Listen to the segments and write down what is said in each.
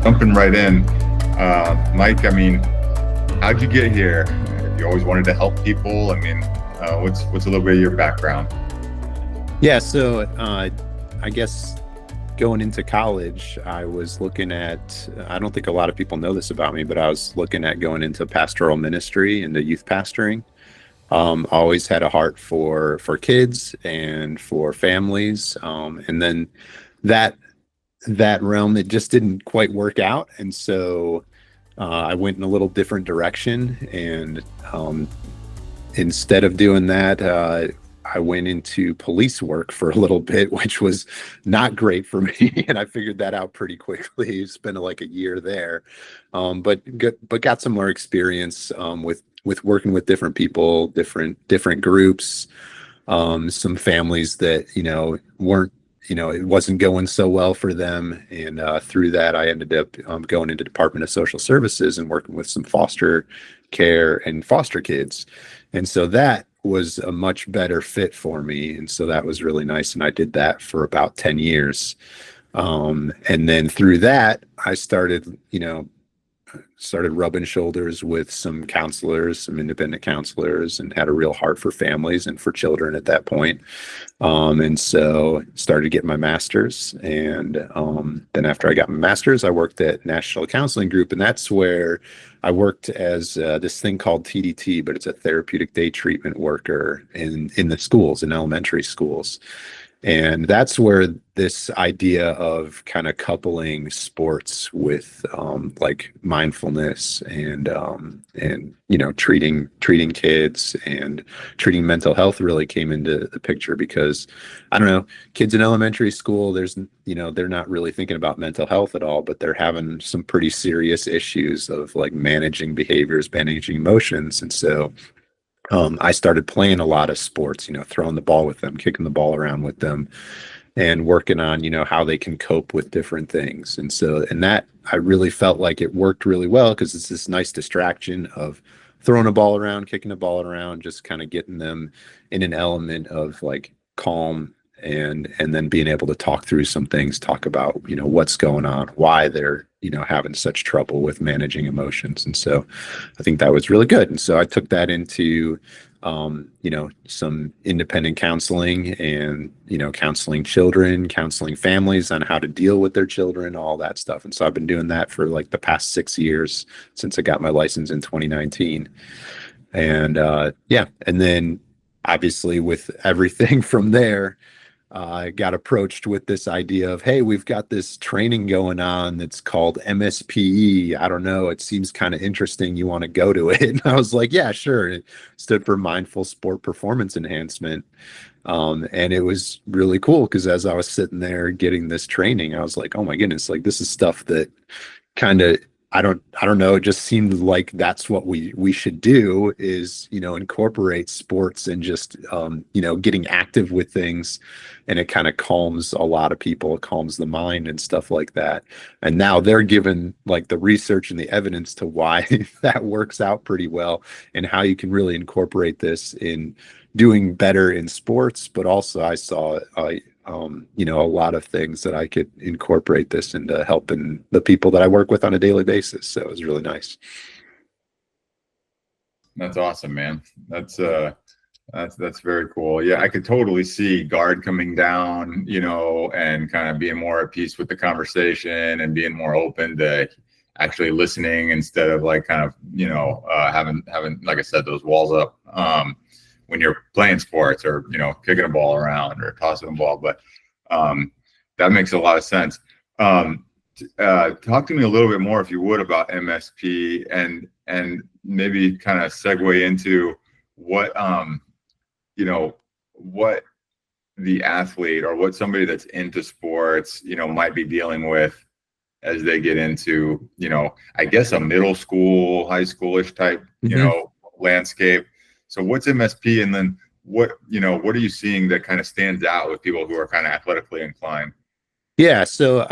jumping right in, Mike, I mean, how'd you get here? You always wanted to help people. I mean, what's a little bit of your background? Yeah, so I guess going into college, I was looking at, I don't think a lot of people know this about me, but I was looking at going into pastoral ministry, into youth pastoring. Always had a heart for kids and for families. And then that realm, it just didn't quite work out. And so I went in a little different direction. And instead of doing that, I went into police work for a little bit, which was not great for me. And I figured that out pretty quickly. Spent like a year there, but got some more experience with working with different people, different groups, some families that, weren't, it wasn't going so well for them. And through that, I ended up going into Department of Social Services and working with some foster care and foster kids. And so that was a much better fit for me. And so that was really nice. And I did that for about 10 years. And then through that, I started rubbing shoulders with some counselors, some independent counselors, and had a real heart for families and for children at that point. And so started getting my master's. And then after I got my master's, I worked at National Counseling Group. And that's where I worked as this thing called TDT, but it's a therapeutic day treatment worker in the schools, in elementary schools. And that's where this idea of kind of coupling sports with like mindfulness and treating kids and treating mental health really came into the picture. Because I don't know, kids in elementary school, they're not really thinking about mental health at all, but they're having some pretty serious issues of like managing behaviors, managing emotions. And so I started playing a lot of sports, throwing the ball with them, kicking the ball around with them, and working on, how they can cope with different things. And so, and that I really felt like it worked really well, because it's this nice distraction of throwing a ball around, kicking a ball around, just kind of getting them in an element of like calm, and then being able to talk through some things, talk about, what's going on, why they're, having such trouble with managing emotions. And so I think that was really good. And so I took that into, some independent counseling and, counseling children, counseling families on how to deal with their children, all that stuff. And so I've been doing that for like the past 6 years since I got my license in 2019. And and then obviously with everything from there, I got approached with this idea of, hey, we've got this training going on that's called MSPE. I don't know. It seems kind of interesting. You want to go to it? And I was like, yeah, sure. It stood for Mindful Sport Performance Enhancement. And it was really cool because as I was sitting there getting this training, I was like, oh my goodness, like this is stuff that kind of, I don't know. It just seemed like that's what we should do is, incorporate sports and just, getting active with things. And it kind of calms a lot of people, it calms the mind and stuff like that. And now they're given like the research and the evidence to why that works out pretty well and how you can really incorporate this in doing better in sports. But also I saw, a lot of things that I could incorporate this into helping the people that I work with on a daily basis. So it was really nice. That's awesome, man. That's very cool. Yeah, I could totally see guard coming down, and kind of being more at peace with the conversation and being more open to actually listening instead of like kind of, having, like I said, those walls up. When you're playing sports or, kicking a ball around or tossing a ball, but that makes a lot of sense. Talk to me a little bit more, if you would, about MSP and maybe kind of segue into what, what the athlete or what somebody that's into sports, might be dealing with as they get into, I guess a middle school, high schoolish type, landscape. So what's MSP, and then what are you seeing that kind of stands out with people who are kind of athletically inclined? Yeah. So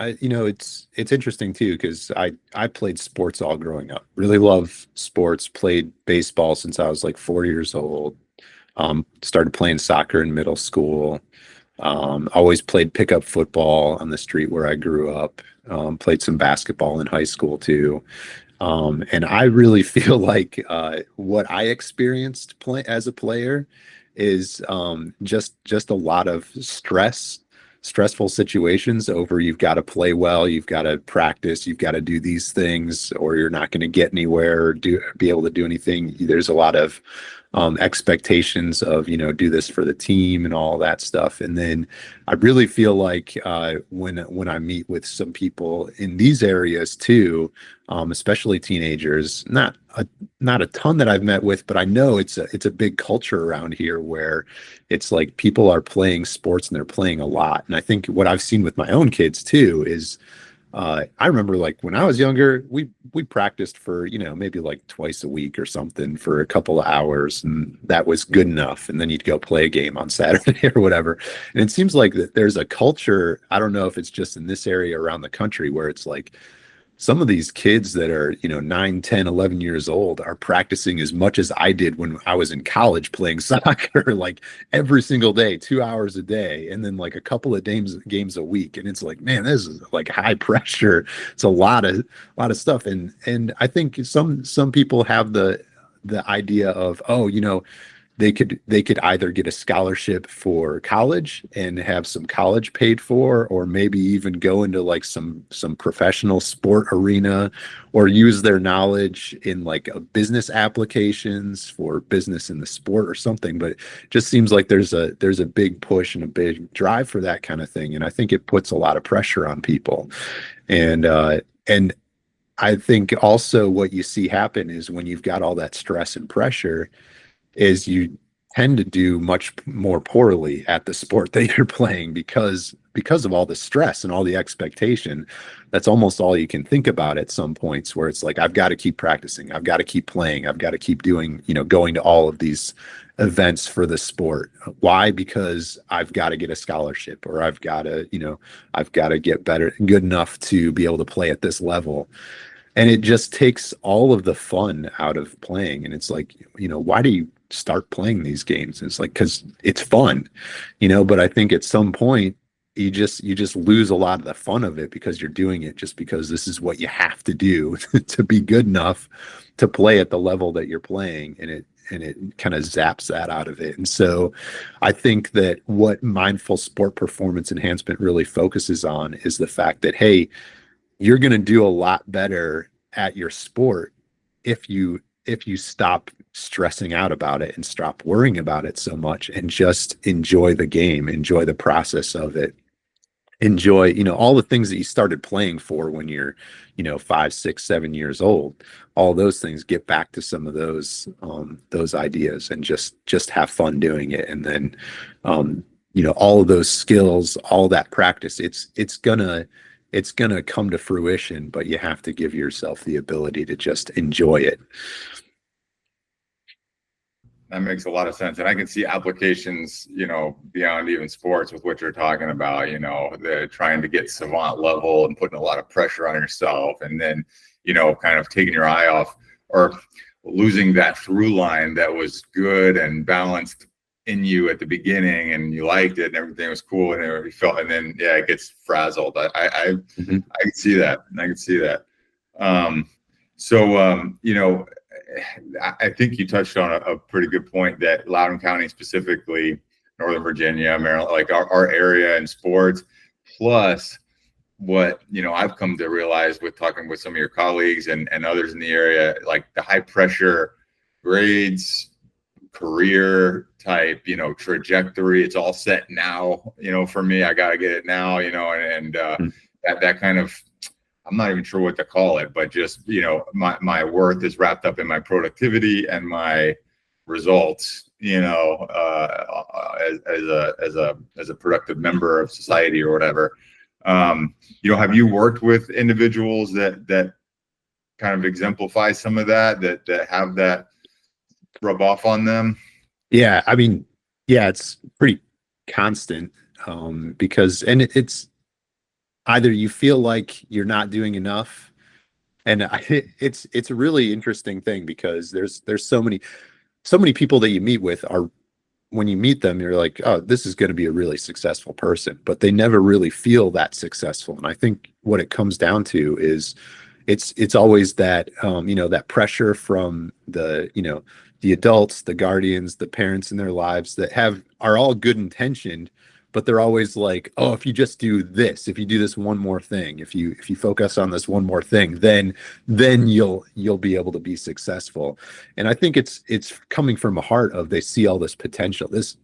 it's interesting too, because I played sports all growing up. Really love sports. Played baseball since I was like 4 years old. Started playing soccer in middle school. Always played pickup football on the street where I grew up. Played some basketball in high school too. And I really feel like what I experienced as a player is just a lot of stressful situations over you've got to play well, you've got to practice, you've got to do these things, or you're not going to get anywhere or be able to do anything. There's a lot of expectations of, do this for the team and all that stuff. And then I really feel like when I meet with some people in these areas too, especially teenagers, not a ton that I've met with, but I know it's a big culture around here where it's like people are playing sports and they're playing a lot. And I think what I've seen with my own kids too is I remember like when I was younger, we practiced for, maybe like twice a week or something for a couple of hours, and that was good enough. And then you'd go play a game on Saturday or whatever. And it seems like that there's a culture, I don't know if it's just in this area around the country, where it's like some of these kids that are 9, 10, 11 years old are practicing as much as I did when I was in college playing soccer, like every single day, 2 hours a day, and then like a couple of games a week. And it's like, man, this is like high pressure. It's a lot of stuff. And I think some people have the idea of, oh, they could either get a scholarship for college and have some college paid for, or maybe even go into like some professional sport arena, or use their knowledge in like a business applications for business in the sport or something. But it just seems like there's a big push and a big drive for that kind of thing. And I think it puts a lot of pressure on people. And I think also what you see happen is when you've got all that stress and pressure, is you tend to do much more poorly at the sport that you're playing because of all the stress and all the expectation. That's almost all you can think about at some points, where it's like, I've got to keep practicing, I've got to keep playing, I've got to keep doing, going to all of these events for the sport. Why? Because I've got to get a scholarship, or I've got to get good enough to be able to play at this level. And it just takes all of the fun out of playing. And it's like, why do you start playing these games? And it's like, because it's fun, but I think at some point you just lose a lot of the fun of it, because you're doing it just because this is what you have to do to be good enough to play at the level that you're playing. And it kind of zaps that out of it. And so I think that what mindful sport performance enhancement really focuses on is the fact that, hey, you're going to do a lot better at your sport if you stop stressing out about it and stop worrying about it so much, and just enjoy the game, enjoy the process of it, enjoy, all the things that you started playing for when you're, 5, 6, 7 years old. All those things, get back to some of those ideas, and just have fun doing it. And then, all of those skills, all that practice, it's gonna come to fruition, but you have to give yourself the ability to just enjoy it. That makes a lot of sense. And I can see applications, beyond even sports with what you're talking about, they're trying to get savant level and putting a lot of pressure on yourself, and then, kind of taking your eye off, or losing that through line that was good and balanced in you at the beginning, and you liked it and everything was cool, and you felt, and then it gets frazzled. I can see that. I think you touched on a pretty good point, that Loudoun County, specifically Northern Virginia, Maryland, like our area in sports, plus what I've come to realize with talking with some of your colleagues and others in the area, like the high pressure grades, career type, trajectory. It's all set now, for me. I got to get it now, and that kind of, I'm not even sure what to call it, but just, my worth is wrapped up in my productivity and my results, as a productive member of society or whatever. Have you worked with individuals that kind of exemplify some of that have that rub off on them? Yeah. I mean, it's pretty constant, because it's either you feel like you're not doing enough, and it's a really interesting thing, because there's so many people that you meet with are when you meet them, you're like, oh, this is going to be a really successful person, but they never really feel that successful. And I think what it comes down to is it's always that, that pressure from the adults, the guardians, the parents in their lives that are all good intentioned, but they're always like, oh, if you just do this, if you do this one more thing, if you focus on this one more thing, then you'll be able to be successful. And I think it's coming from a heart of, they see all this potential. This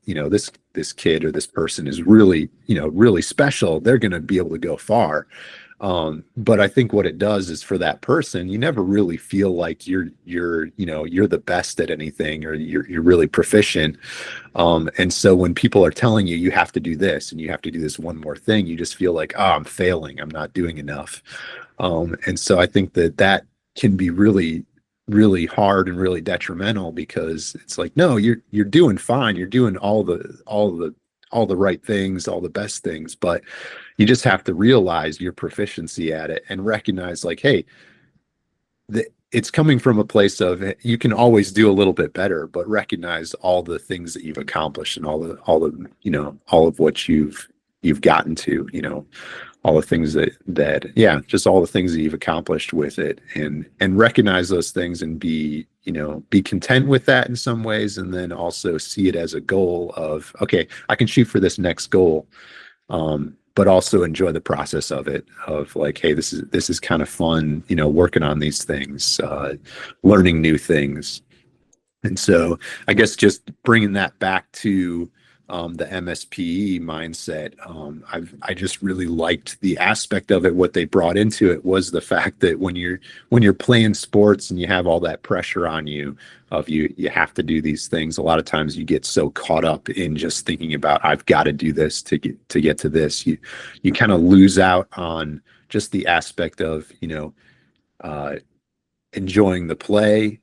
kid or this person is really, really special. They're going to be able to go far. But I think what it does is, for that person, you never really feel like you're the best at anything, or you're really proficient. And so when people are telling you, you have to do this and you have to do this one more thing, you just feel like, oh, I'm failing. I'm not doing enough. And so I think that can be really, really hard and really detrimental, because it's like, no, you're doing fine. You're doing all the right things, all the best things, but you just have to realize your proficiency at it and recognize, like, hey, it's coming from a place of, you can always do a little bit better, but recognize all the things that you've accomplished and all of what you've gotten to, all the things just all the things that you've accomplished with it, and recognize those things, and be content with that in some ways. And then also see it as a goal of, okay, I can shoot for this next goal. But also enjoy the process of it, of like, hey, this is kind of fun, working on these things, learning new things. And so I guess just bringing that back to the MSPE mindset, I just really liked the aspect of it. What they brought into it was the fact that when you're playing sports and you have all that pressure on you of you have to do these things, a lot of times you get so caught up in just thinking about, I've got to do this to get to this. You kind of lose out on just the aspect of enjoying the play,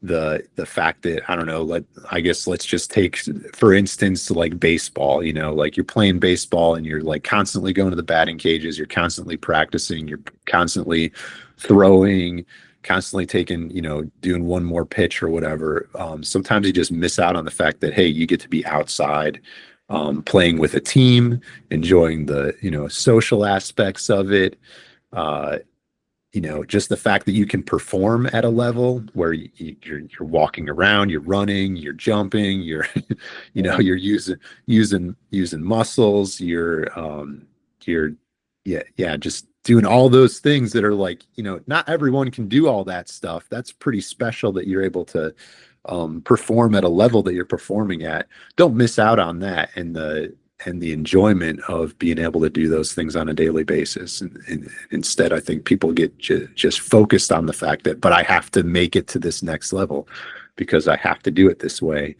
the fact that, I don't know, I guess let's just take, for instance, like baseball, like you're playing baseball and you're like constantly going to the batting cages, you're constantly practicing, you're constantly throwing, constantly taking, doing one more pitch or whatever. Sometimes you just miss out on the fact that, hey, you get to be outside, playing with a team, enjoying the, social aspects of it. Just the fact that you can perform at a level where you're walking around, you're running, you're jumping, you're, you're using muscles, just doing all those things that are like, not everyone can do all that stuff. That's pretty special that you're able to perform at a level that you're performing at. Don't miss out on that, and the enjoyment of being able to do those things on a daily basis. And instead, I think people get just focused on the fact that, but I have to make it to this next level because I have to do it this way.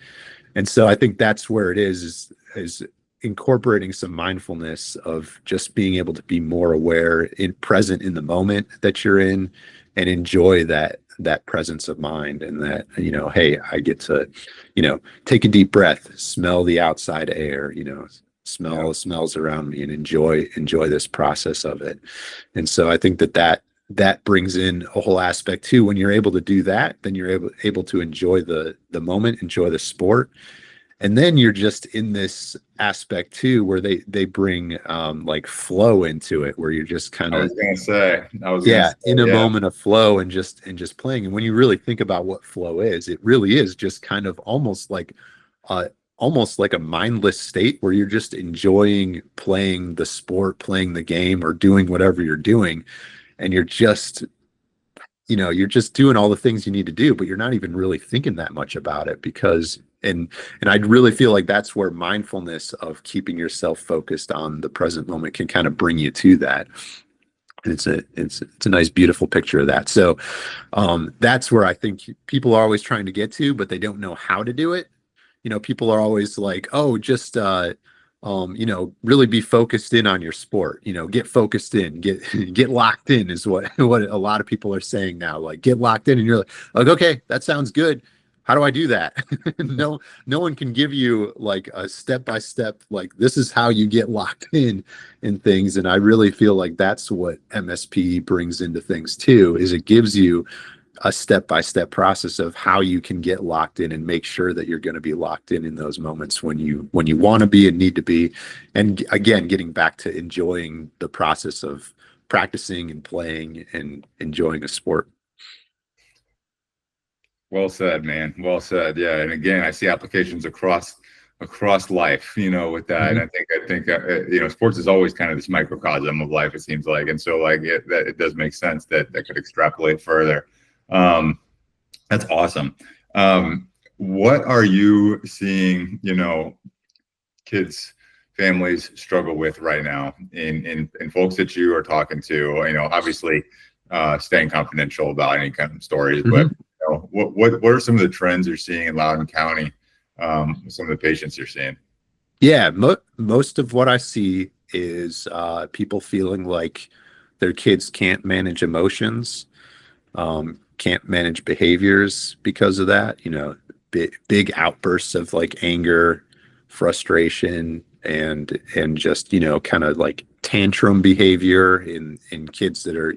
And so I think that's where it is incorporating some mindfulness of just being able to be more aware present in the moment that you're in, and enjoy that presence of mind, and that, hey, I get to, take a deep breath, smell the outside air, smell the smells around me, and enjoy this process of it. And so I think that brings in a whole aspect too. When you're able to do that, then you're able to enjoy the moment, enjoy the sport. And then you're just in this aspect too, where they bring like flow into it, where you're just kind of, in a moment of flow and just playing. And when you really think about what flow is, it really is just kind of almost like a mindless state where you're just enjoying playing the sport, playing the game, or doing whatever you're doing. And you're just doing all the things you need to do, but you're not even really thinking that much about it, because and I really feel like that's where mindfulness of keeping yourself focused on the present moment can kind of bring you to that. And it's a nice, beautiful picture of that. So that's where I think people are always trying to get to, but they don't know how to do it. People are always like, oh, just really be focused in on your sport, get focused in, get locked in is what a lot of people are saying now, like, get locked in. And you're like, okay, that sounds good. How do I do that? No one can give you like a step-by-step, like, this is how you get locked in things. And I really feel like that's what MSP brings into things too, is it gives you a step-by-step process of how you can get locked in and make sure that you're going to be locked in those moments when you want to be and need to be. And again, getting back to enjoying the process of practicing and playing and enjoying a sport. Well said, man. Well said. Yeah. And again, I see applications across life, with that. And I think sports is always kind of this microcosm of life, it seems like. And so like it does make sense that could extrapolate further. That's awesome. What are you seeing, kids, families struggle with right now in folks that you are talking to, obviously staying confidential about any kind of stories, but what are some of the trends you're seeing in Loudoun County? Some of the patients you're seeing? Yeah, most of what I see is people feeling like their kids can't manage emotions, can't manage behaviors because of that. Big outbursts of like anger, frustration, and just kind of like tantrum behavior in kids that are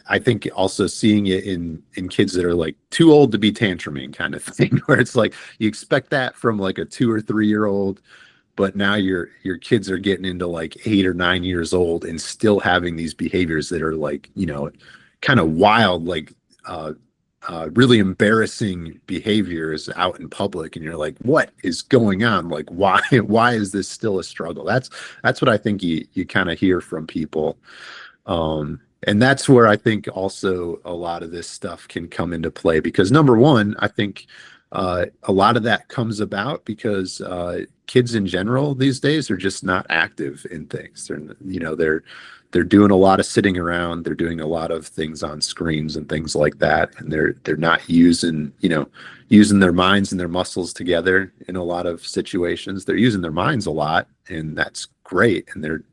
I think also seeing it in kids that are like too old to be tantruming kind of thing, where it's like you expect that from like a 2 or 3 year old, but now your kids are getting into like 8 or 9 years old and still having these behaviors that are like kind of wild, like really embarrassing behaviors out in public, and you're like, what is going on? Like, why is this still a struggle? That's what I think you kind of hear from people, and that's where I think also a lot of this stuff can come into play, because number one, I think a lot of that comes about because kids in general these days are just not active in things. They're doing a lot of sitting around. They're doing a lot of things on screens and things like that, and they're not using their minds and their muscles together in a lot of situations. They're using their minds a lot, and that's great. And they're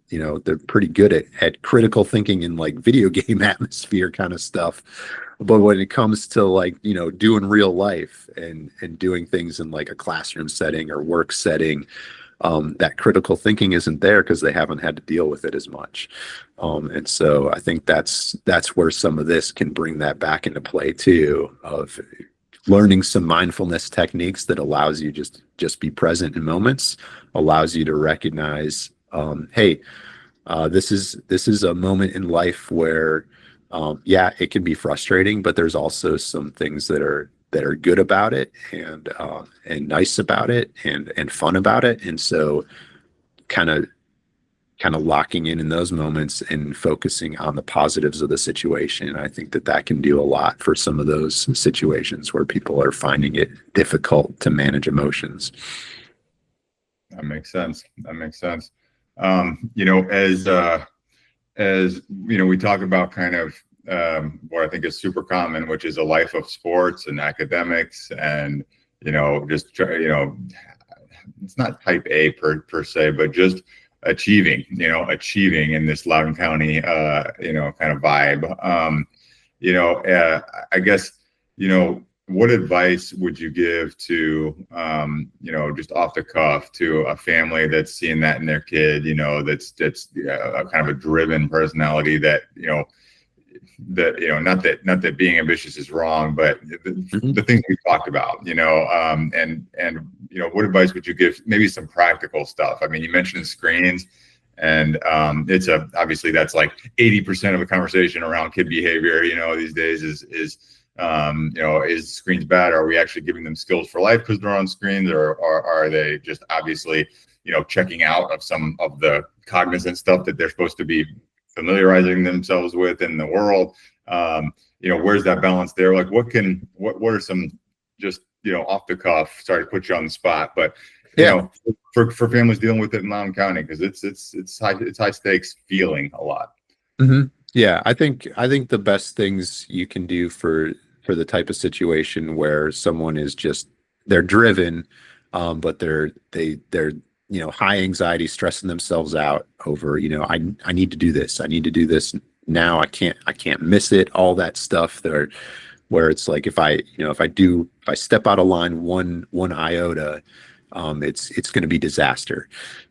pretty good at critical thinking in like video game atmosphere kind of stuff. But when it comes to like doing real life and doing things in like a classroom setting or work setting, that critical thinking isn't there because they haven't had to deal with it as much. And so I think that's where some of this can bring that back into play too, of learning some mindfulness techniques that allows you just be present in moments, allows you to recognize, hey, this is a moment in life where it can be frustrating, but there's also some things that are good about it and nice about it and fun about it. And so kind of locking in those moments and focusing on the positives of the situation. I think that can do a lot for some of those situations where people are finding it difficult to manage emotions. That makes sense. As we talk about kind of what I think is super common, which is a life of sports and academics, and it's not type A per se, but just achieving in this Loudoun County kind of vibe. I guess what advice would you give to just off the cuff to a family that's seeing that in their kid, that's a kind of a driven personality that not that being ambitious is wrong, but the things we talked about, and what advice would you give? Maybe some practical stuff. I mean, you mentioned screens, and it's obviously that's like 80% of the conversation around kid behavior, these days is screens bad? Are we actually giving them skills for life because they're on screens, or are they just obviously, checking out of some of the cognizant stuff that they're supposed to be familiarizing themselves with in the world? Where's that balance there? Like what are some just, off the cuff, sorry to put you on the spot, but for families dealing with it in Loudoun County, because it's high stakes feeling a lot. Mm-hmm. Yeah, I think the best things you can do for the type of situation where someone is just, they're driven, but they're high anxiety, stressing themselves out over, I need to do this. I need to do this now. I can't miss it. All that stuff there, where it's like, if I step out of line one iota, it's going to be disaster.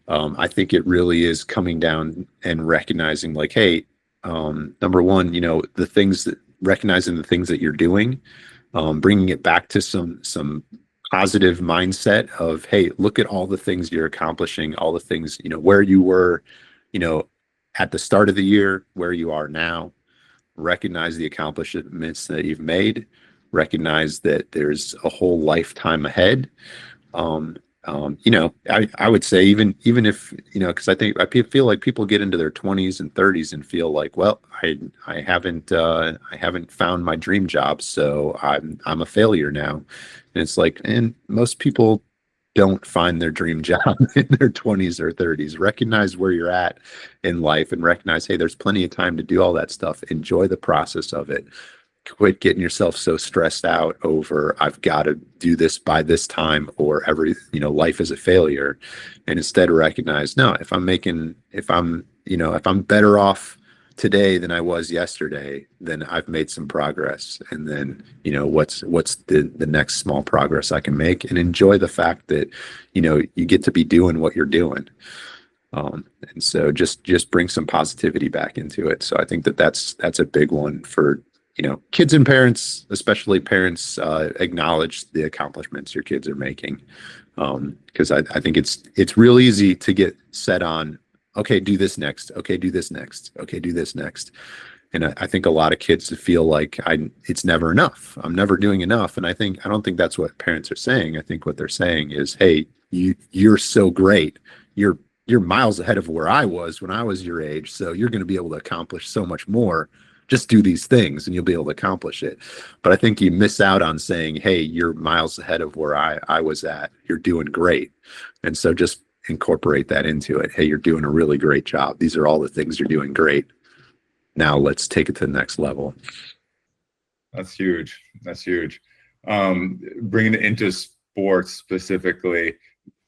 I think it really is coming down and recognizing like, hey, number one, the things recognizing the things that you're doing, bringing it back to some positive mindset of, hey, look at all the things you're accomplishing, all the things, where you were, at the start of the year, where you are now. Recognize the accomplishments that you've made, recognize that there's a whole lifetime ahead. I would say even if, because I feel like people get into their 20s and 30s and feel like, well, I haven't found my dream job, so I'm a failure now. And it's like, and most people don't find their dream job in their 20s or 30s. Recognize where you're at in life and recognize, hey, there's plenty of time to do all that stuff. Enjoy the process of it. Quit getting yourself so stressed out over, I've got to do this by this time, or life is a failure. And instead recognize, no, if I'm better off today than I was yesterday, then I've made some progress. And then, what's the next small progress I can make, and enjoy the fact that, you get to be doing what you're doing. And so just bring some positivity back into it. So I think that's a big one for, kids and parents, especially parents, acknowledge the accomplishments your kids are making. Because I think it's real easy to get set on, okay, do this next. Okay, do this next. Okay, do this next. And I think a lot of kids feel like it's never enough. I'm never doing enough. And I don't think that's what parents are saying. I think what they're saying is, hey, you're so great. You're miles ahead of where I was when I was your age. So you're going to be able to accomplish so much more. Just do these things and you'll be able to accomplish it. But I think you miss out on saying, hey, you're miles ahead of where I was at. You're doing great. And so just incorporate that into it. Hey, you're doing a really great job. These are all the things you're doing great. Now let's take it to the next level. That's huge. Bringing it into sports specifically,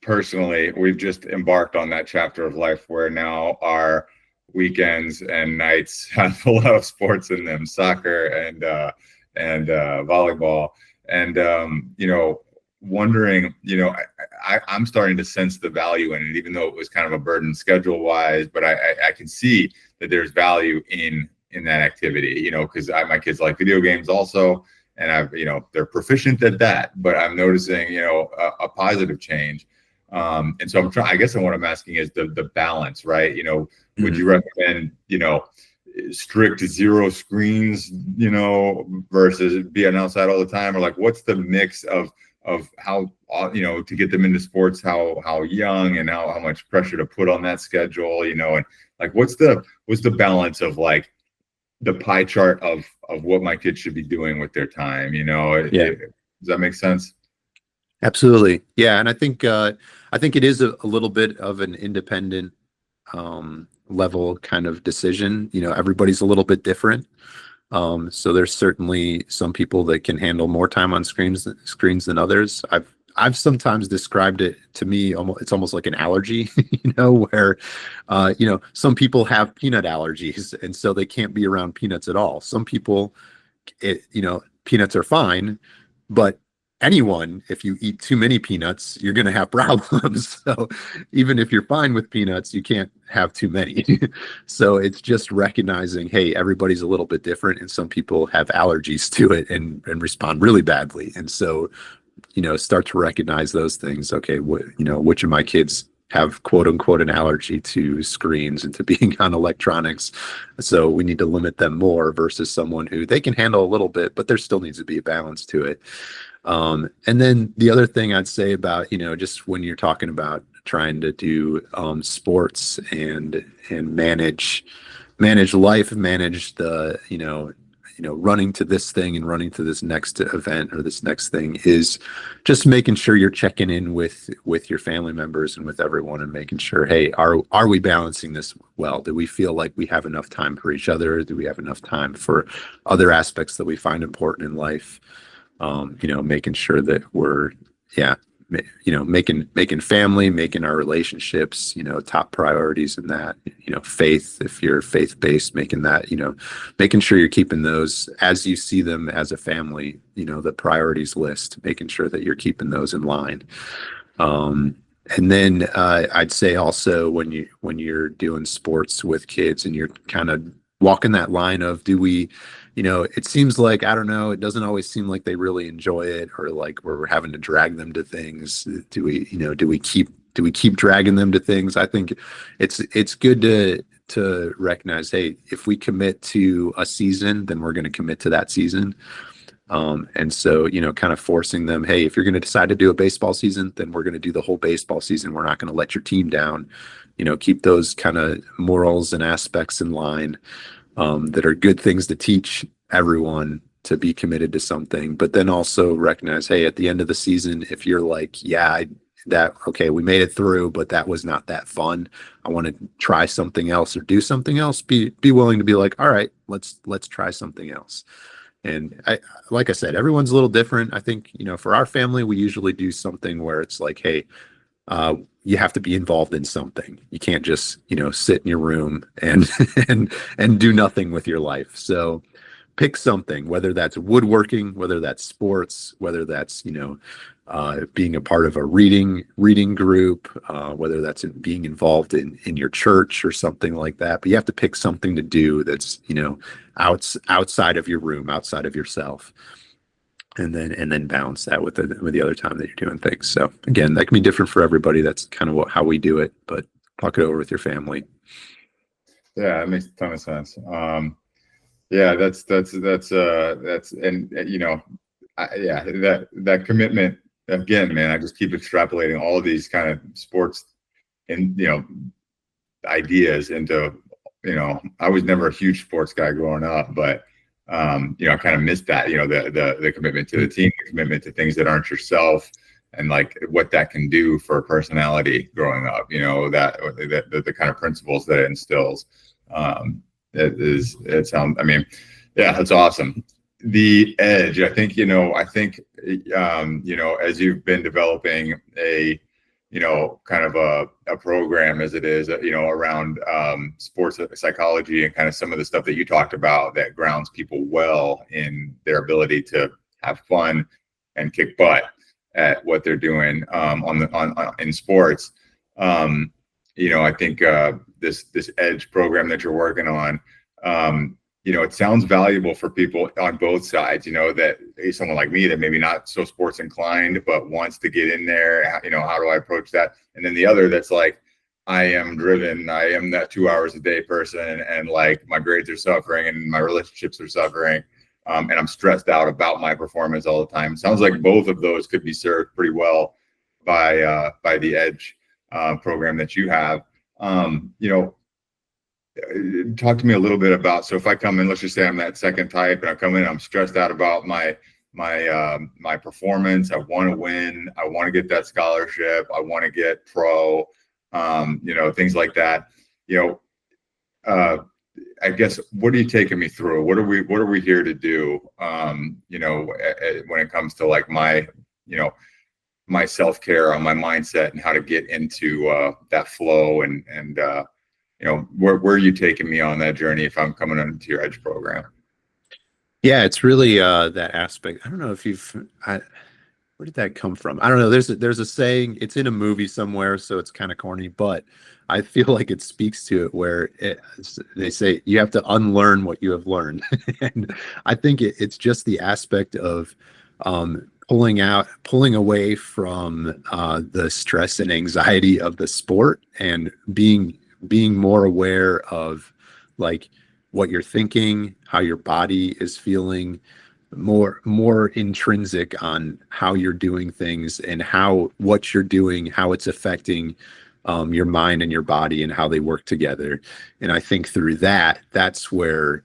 personally, we've just embarked on that chapter of life where now our weekends and nights have a lot of sports in them, soccer and volleyball. And, wondering, I'm starting to sense the value in it, even though it was kind of a burden schedule wise, but I can see that there's value in that activity, because my kids like video games also, and they're proficient at that, but I'm noticing, a positive change. And so I guess what I'm asking is the balance, right? Would you recommend, strict 0 screens, versus being outside all the time, or like, what's the mix of how, to get them into sports, how young, and how much pressure to put on that schedule, and like, what's the balance of like the pie chart of what my kids should be doing with their time, does that make sense? Absolutely. Yeah. And I think it is a little bit of an independent, level kind of decision. Everybody's a little bit different. So there's certainly some people that can handle more time on screens than others. I've sometimes described it to me, it's almost like an allergy, where, some people have peanut allergies and so they can't be around peanuts at all. Some people, peanuts are fine, but anyone, if you eat too many peanuts, you're going to have problems. So even if you're fine with peanuts, you can't have too many. So it's just recognizing, hey, everybody's a little bit different, and some people have allergies to it and respond really badly. And so, start to recognize those things. Okay, which of my kids have quote unquote an allergy to screens and to being on electronics, so we need to limit them more, versus someone who they can handle a little bit, but there still needs to be a balance to it. And then the other thing I'd say about, just when you're talking about trying to do sports and manage life, manage the, running to this thing and running to this next event or this next thing, is just making sure you're checking in with your family members and with everyone, and making sure, hey, are we balancing this well? Do we feel like we have enough time for each other? Do we have enough time for other aspects that we find important in life? Making sure that we're, making family, making our relationships, top priorities in that, faith, if you're faith-based, making that, making sure you're keeping those as you see them as a family, the priorities list, making sure that you're keeping those in line. And then I'd say also when you're doing sports with kids and you're kind of walking that line of, do we, it seems like, I don't know, it doesn't always seem like they really enjoy it, or like we're having to drag them to things. Do we keep dragging them to things? I think it's good to recognize, hey, if we commit to a season, then we're going to commit to that season. And so, kind of forcing them, hey, if you're going to decide to do a baseball season, then we're going to do the whole baseball season. We're not going to let your team down. Keep those kind of morals and aspects in line, that are good things to teach everyone to be committed to something. But then also recognize, hey, at the end of the season, if you're like, yeah, okay, we made it through, but that was not that fun, I want to try something else or do something else, be willing to be like, all right, let's try something else. And like I said, everyone's a little different. I think, for our family, we usually do something where it's like, hey, you have to be involved in something. You can't just, sit in your room and and do nothing with your life. So pick something, whether that's woodworking, whether that's sports, whether that's, being a part of a reading group, whether that's being involved in your church or something like that. But you have to pick something to do that's, outside of your room, outside of yourself, and then balance that with the other time that you're doing things. So again, that can be different for everybody. That's kind of how we do it, but talk it over with your family. Yeah, it makes a ton of sense. Yeah, that's and that commitment, again, man, I just keep extrapolating all of these kind of sports and, ideas into, I was never a huge sports guy growing up, but I kind of missed that, the commitment to the team, the commitment to things that aren't yourself, and like what that can do for a personality growing up, that the kind of principles that it instills. It sounds, I mean, yeah, that's awesome. The edge, I think, as you've been developing a, kind of a program as it is, around sports psychology and kind of some of the stuff that you talked about that grounds people well in their ability to have fun and kick butt at what they're doing in sports. I think this edge program that you're working on, it sounds valuable for people on both sides, that someone like me that maybe not so sports inclined, but wants to get in there, how do I approach that? And then the other that's like, I am driven, I am that 2 hours a day person, and like my grades are suffering and my relationships are suffering. And I'm stressed out about my performance all the time. Sounds like both of those could be served pretty well by the edge program that you have. Talk to me a little bit about, so if I come in, let's just say I'm that second type, and I come in, I'm stressed out about my performance. I want to win. I want to get that scholarship. I want to get pro, things like that. I guess, what are you taking me through? What are we here to do? When it comes to like my self-care on my mindset and how to get into that flow and where are you taking me on that journey if I'm coming into your edge program? Yeah, it's really that aspect. I don't know if where did that come from? I don't know. There's a saying, it's in a movie somewhere, so it's kind of corny, but I feel like it speaks to it, where they say you have to unlearn what you have learned. And I think it's just the aspect of pulling away from the stress and anxiety of the sport, and being more aware of like what you're thinking, how your body is feeling, more intrinsic on how you're doing things, and what you're doing, how it's affecting your mind and your body, and how they work together. And I think through that's where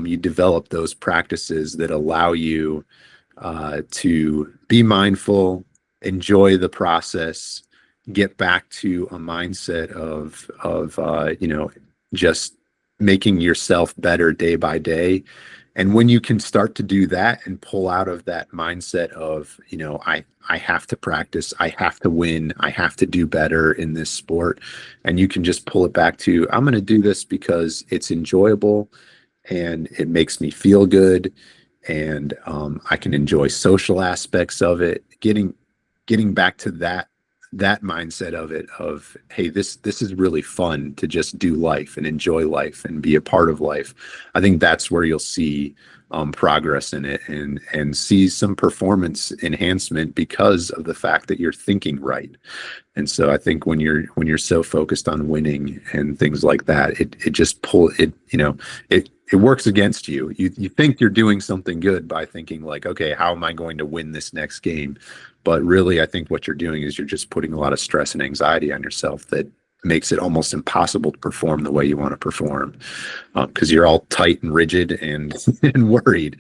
you develop those practices that allow you to be mindful, enjoy the process, get back to a mindset of just making yourself better day by day. And when you can start to do that and pull out of that mindset of, I have to practice, I have to win, I have to do better in this sport, and you can just pull it back to, I'm going to do this because it's enjoyable and it makes me feel good, and I can enjoy social aspects of it. Getting back to that mindset of it, of, hey, this is really fun to just do life and enjoy life and be a part of life. I think that's where you'll see progress in it, and see some performance enhancement because of the fact that you're thinking right. And so I think when you're so focused on winning and things like that, it just it works against you. You think you're doing something good by thinking like, okay, how am I going to win this next game? But really, I think what you're doing is you're just putting a lot of stress and anxiety on yourself that makes it almost impossible to perform the way you want to perform, because you're all tight and rigid and and worried.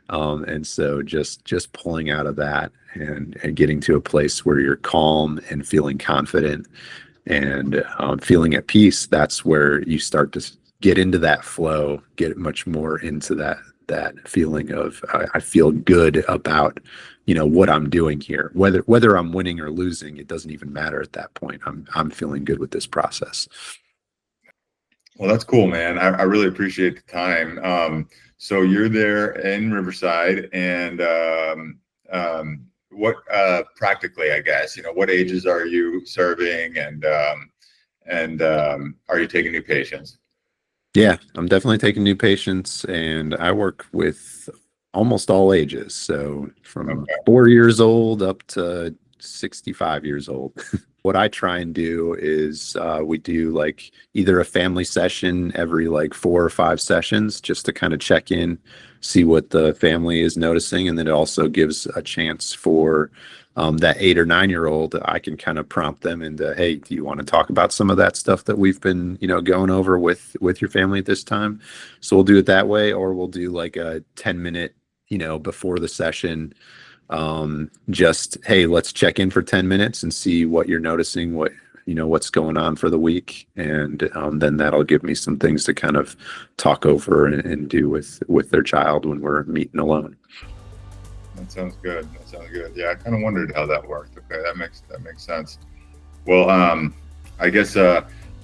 And so just pulling out of that and getting to a place where you're calm and feeling confident and feeling at peace, that's where you start to get into that flow, get much more into that feeling of I feel good about what I'm doing here, whether I'm winning or losing, it doesn't even matter at that point. I'm feeling good with this process. Well, that's cool, man. I really appreciate the time. So you're there in Riverside, and what practically, I guess, what ages are you serving, and are you taking new patients? Yeah, I'm definitely taking new patients, and I work with almost all ages. So from 4 years old up to 65 years old. What I try and do is we do like either a family session every like 4 or 5 sessions, just to kind of check in, see what the family is noticing. And then it also gives a chance for that 8 or 9 year old. I can kind of prompt them into, hey, do you want to talk about some of that stuff that we've been, going over with your family at this time? So we'll do it that way, or we'll do like a 10-minute, before the session, just, hey, let's check in for 10 minutes and see what you're noticing, what's going on for the week. And then that'll give me some things to kind of talk over and do with their child when we're meeting alone. That sounds good. Yeah, I kind of wondered how that worked. Okay, that makes sense. Well, I guess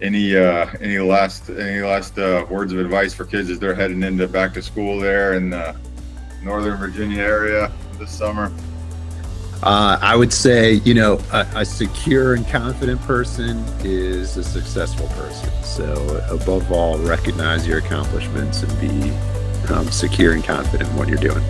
any last words of advice for kids as they're heading into back to school there in the Northern Virginia area this summer? I would say, a secure and confident person is a successful person. So above all, recognize your accomplishments and be secure and confident in what you're doing.